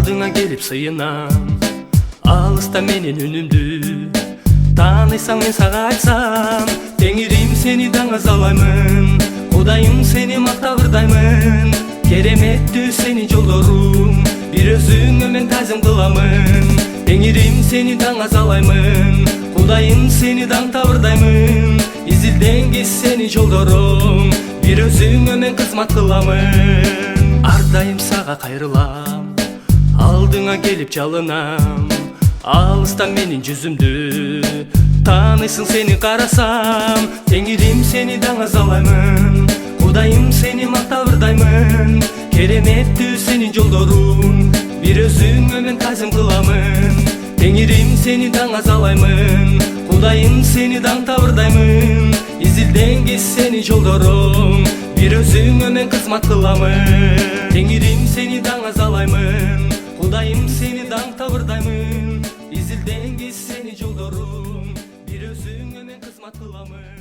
Aldığına gelip sıyınam, alısta menin үнümdü. Tanıysan men sağa aytsam, Tengirим seni dаңыз алаймын. Кудайым seni мактабырдаймын. Кереметтүү сени жолдорум, бир өзүңө мен тазим кыламын. Теңирим сени даңаз алаймын, Кудайым seni даң табырдаймын. Изилденгиз сени жолдорум, бир өзүңө мен кызмат кыламын. Ар дайым сага кайрылам, алдыңа келип жалынам. Алыстан менин жүзүмдү тааныйсың сени карасам. Теңирим сени даңаз алаймын, Кудайым seni мактабырдаймын. Кереметтүү сени жолдорум, бир өзүңө мен тазим кыламын. Теңирим seni даңаз алаймын, Кудайым seni даң табырдаймын. Изилденгиз сени жолдорум, бир өзүңө мен кызмат кыламын. Теңирим seni даңаз алаймын, Кудайым seni даң табырдаймын. Изилденгиз сени жолдорум, бир өзүңө мен кызмат кыламын.